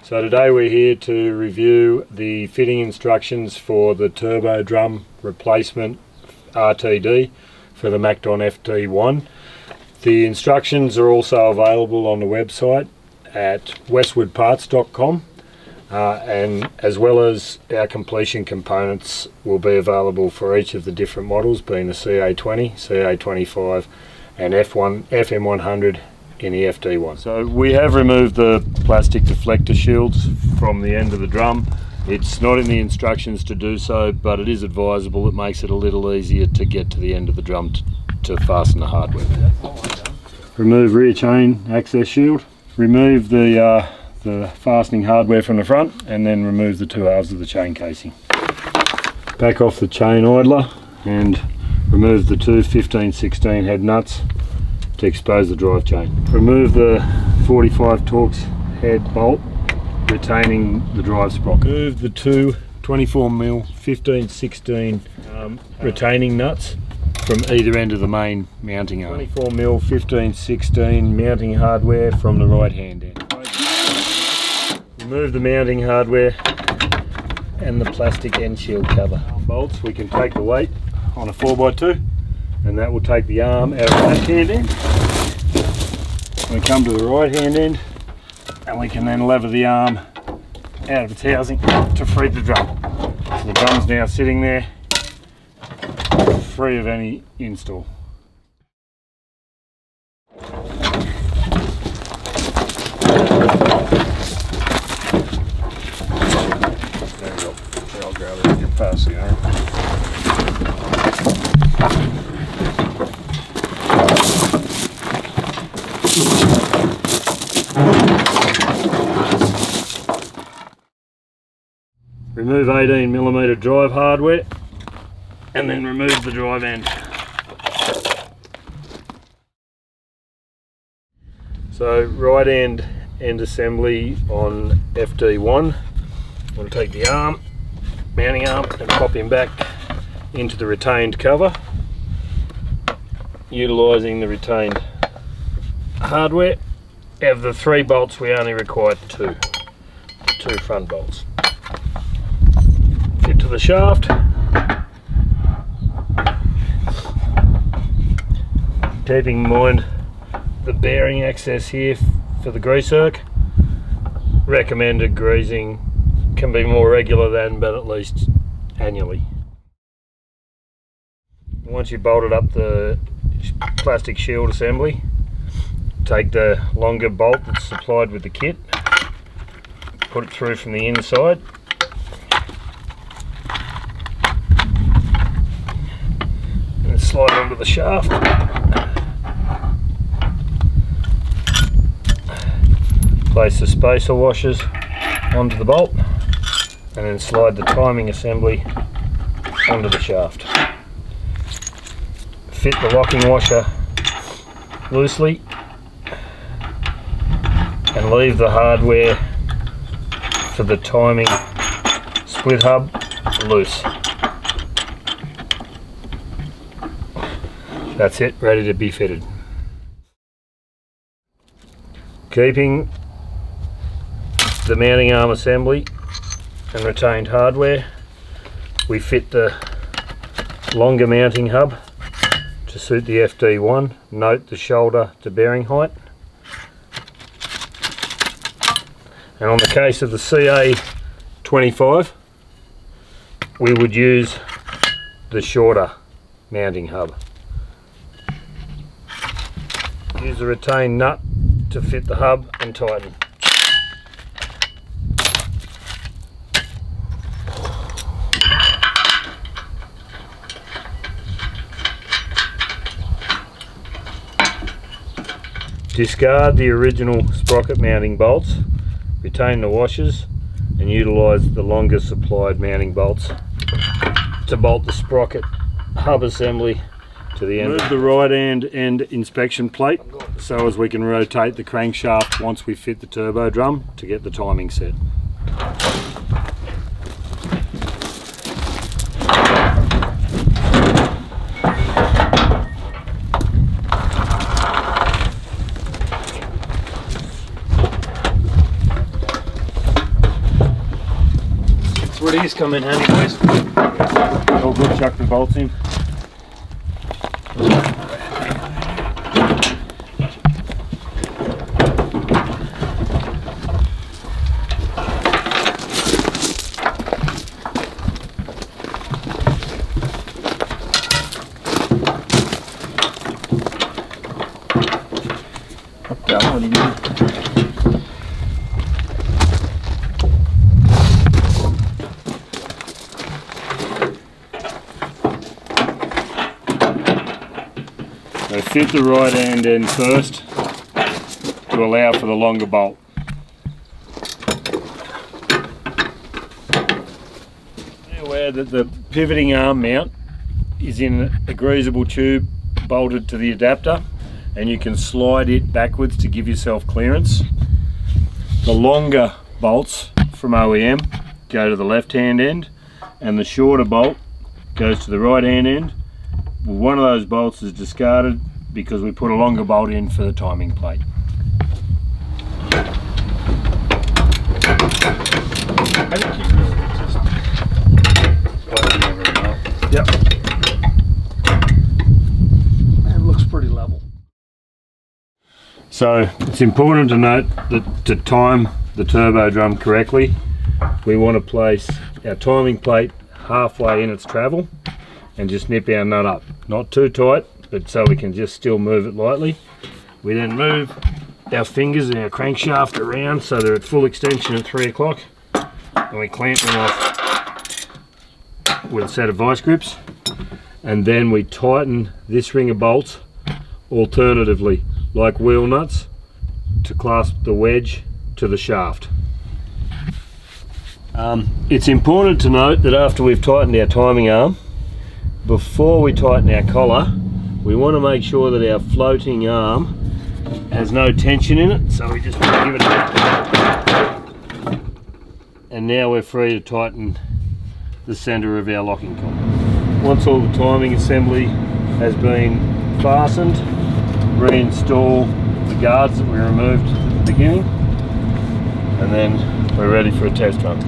So today we're here to review the fitting instructions for the TurboDrum replacement RTD for the MacDon FD1. The instructions are also available on the website at westwoodparts.com, and as well as our completion components will be available for each of the different models, being the CA20, CA25 and FM100 in the FD1. So we have removed the plastic deflector shields from the end of the drum. It's not in the instructions to do so, but it is advisable. It makes it a little easier to get to the end of the drum to fasten the hardware. Remove rear chain access shield. Remove the fastening hardware from the front, and then remove the two halves of the chain casing. Back off the chain idler and remove the two 15/16 head nuts to expose the drive chain. Remove the 45 Torx head bolt retaining the drive sprocket. Remove the two 24mm 15/16 retaining nuts from either end of the main mounting arm. 24mm 15/16 mounting hardware from the right hand end. Remove the mounting hardware and the plastic end shield cover. Bolts, we can take the weight on a 4x2 and that will take the arm out of the left hand end. We come to the right hand end and we can then lever the arm out of its housing to free the drum. So the drum's now sitting there free of any install. There you go. I'll grab it and get past the arm. Remove 18mm drive hardware and then remove the drive end. So right end assembly on FD1. I'm going to take the arm, mounting arm, and pop him back into the retained cover, utilising the retained hardware. Of the 3 bolts we only require two front bolts. Fit to the shaft. Keeping in mind the bearing access here for the grease erg. Recommended greasing can be more regular than, but at least annually. Once you've bolted up the plastic shield assembly, take the longer bolt that's supplied with the kit, put it through from the inside, and slide it onto the shaft. Place the spacer washers onto the bolt and then slide the timing assembly onto the shaft. Fit the locking washer loosely and leave the hardware for the timing split hub loose. That's it, ready to be fitted. Keeping the mounting arm assembly and retained hardware, we fit the longer mounting hub to suit the FD1. Note the shoulder to bearing height. And on the case of the CA25, we would use the shorter mounting hub. Use the retained nut to fit the hub and tighten. Discard the original sprocket mounting bolts, retain the washers, and utilise the longer supplied mounting bolts to bolt the sprocket hub assembly to the end. Move the right hand inspection plate so as we can rotate the crankshaft once we fit the TurboDrum to get the timing set. these come in handy, boys. All good, chuck the bolts in. So fit the right hand end first to allow for the longer bolt. Be aware that the pivoting arm mount is in a greasable tube bolted to the adapter, and you can slide it backwards to give yourself clearance. The longer bolts from OEM go to the left hand end, and the shorter bolt goes to the right hand end. Well, one of those bolts is discarded because we put a longer bolt in for the timing plate. I think you really just button everything up. Yep. It looks pretty level. So it's important to note that to time the TurboDrum correctly, we want to place our timing plate halfway in its travel and just nip our nut up. Not too tight, but so we can just still move it lightly. We then move our fingers and our crankshaft around so they're at full extension at 3 o'clock, and we clamp them off with a set of vice grips, and then we tighten this ring of bolts alternatively, like wheel nuts, to clasp the wedge to the shaft. It's important to note that after we've tightened our timing arm, before we tighten our collar, we want to make sure that our floating arm has no tension in it, so we just want to give it a... And now we're free to tighten the centre of our locking collar. Once all the timing assembly has been fastened, reinstall the guards that we removed at the beginning, and then we're ready for a test run.